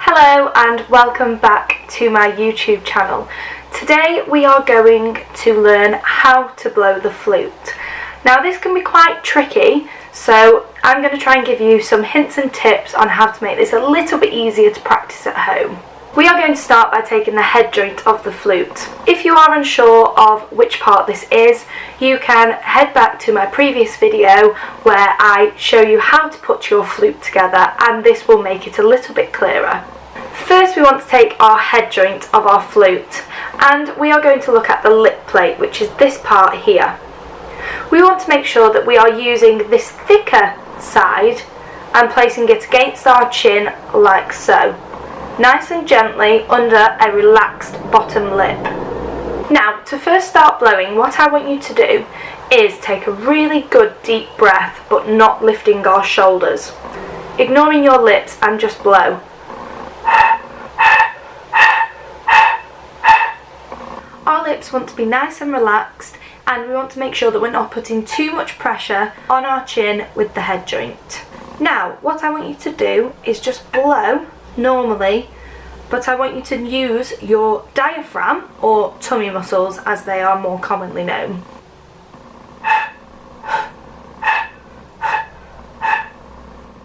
Hello and welcome back to my YouTube channel. Today we are going to learn how to blow the flute. Now this can be quite tricky, so I'm going to try and give you some hints and tips on how to make this a little bit easier to practice at home. We are going to start by taking the head joint of the flute. If you are unsure of which part this is, you can head back to my previous video where I show you how to put your flute together, and this will make it a little bit clearer. First we want to take our head joint of our flute, and we are going to look at the lip plate, which is this part here. We want to make sure that we are using this thicker side and placing it against our chin like so. Nice and gently under a relaxed bottom lip. Now, to first start blowing, what I want you to do is take a really good deep breath, but not lifting our shoulders. Ignoring your lips and just blow. Our lips want to be nice and relaxed, and we want to make sure that we're not putting too much pressure on our chin with the head joint. Now, what I want you to do is just blow normally, but I want you to use your diaphragm, or tummy muscles as they are more commonly known.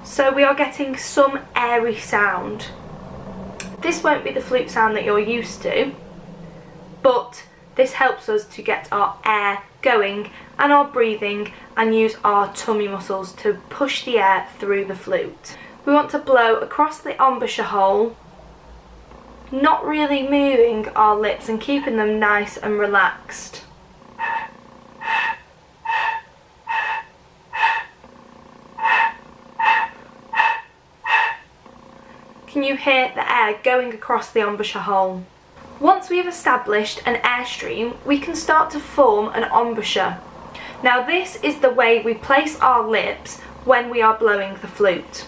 So we are getting some airy sound. This won't be the flute sound that you're used to, but this helps us to get our air going and our breathing and use our tummy muscles to push the air through the flute. We want to blow across the embouchure hole, not really moving our lips and keeping them nice and relaxed. Can you hear the air going across the embouchure hole? Once we have established an airstream, we can start to form an embouchure. Now this is the way we place our lips when we are blowing the flute.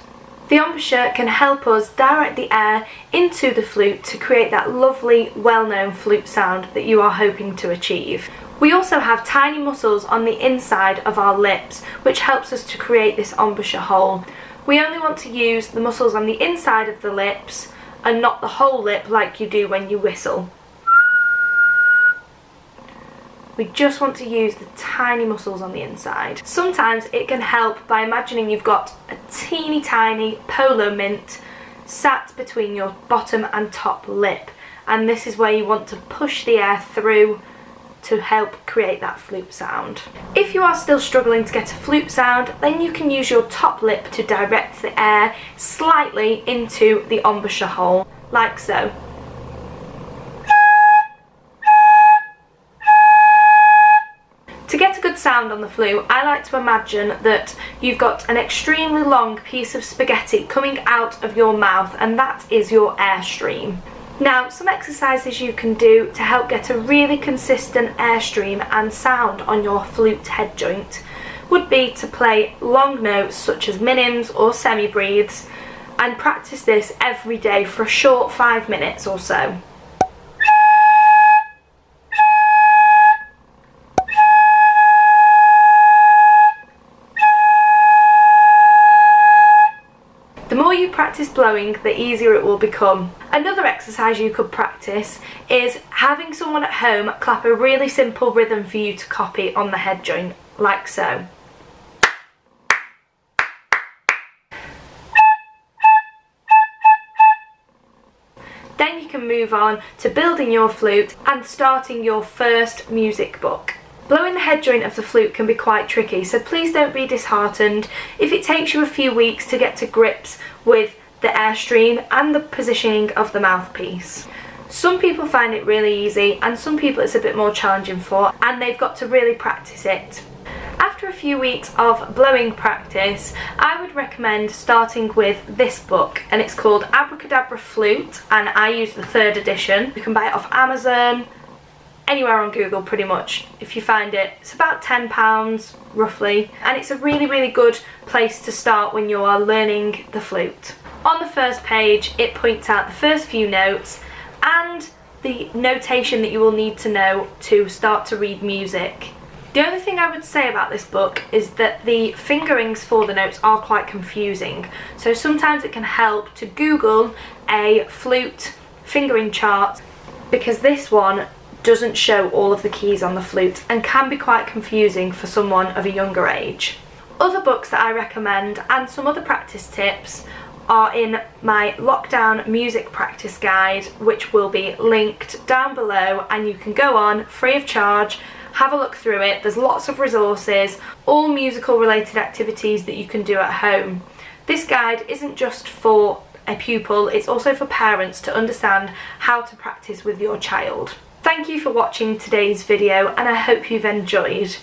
The embouchure can help us direct the air into the flute to create that lovely, well-known flute sound that you are hoping to achieve. We also have tiny muscles on the inside of our lips, which helps us to create this embouchure hole. We only want to use the muscles on the inside of the lips and not the whole lip like you do when you whistle. We just want to use the tiny muscles on the inside. Sometimes it can help by imagining you've got a teeny tiny polo mint sat between your bottom and top lip, and this is where you want to push the air through to help create that flute sound. If you are still struggling to get a flute sound, then you can use your top lip to direct the air slightly into the embouchure hole, like so. To get a good sound on the flute, I like to imagine that you've got an extremely long piece of spaghetti coming out of your mouth, and that is your airstream. Now, some exercises you can do to help get a really consistent airstream and sound on your flute head joint would be to play long notes such as minims or semi-breathes, and practice this every day for a short 5 minutes or so. The more you practice blowing, the easier it will become. Another exercise you could practice is having someone at home clap a really simple rhythm for you to copy on the head joint, like so. Then you can move on to building your flute and starting your first music book. Blowing the head joint of the flute can be quite tricky, so please don't be disheartened if it takes you a few weeks to get to grips with the airstream and the positioning of the mouthpiece. Some people find it really easy, and some people it's a bit more challenging for, and they've got to really practice it. After a few weeks of blowing practice, I would recommend starting with this book, and it's called Abracadabra Flute, and I use the 3rd edition. You can buy it off Amazon, anywhere on Google pretty much. If you find it, it's about £10 roughly, and it's a really good place to start when you are learning the flute. On the first page it points out the first few notes and the notation that you will need to know to start to read music. The only thing I would say about this book is that the fingerings for the notes are quite confusing, so sometimes it can help to Google a flute fingering chart, because this one doesn't show all of the keys on the flute and can be quite confusing for someone of a younger age. Other books that I recommend and some other practice tips are in my lockdown music practice guide, which will be linked down below, and you can go on free of charge, have a look through it. There's lots of resources, all musical related activities that you can do at home. This guide isn't just for a pupil, it's also for parents to understand how to practice with your child. Thank you for watching today's video, and I hope you've enjoyed.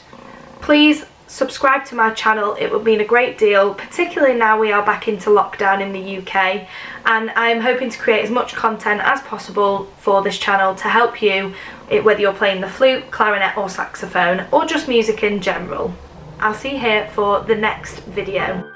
Please subscribe to my channel, it would mean a great deal, particularly now we are back into lockdown in the UK, and I'm hoping to create as much content as possible for this channel to help you, whether you're playing the flute, clarinet or saxophone, or just music in general. I'll see you here for the next video.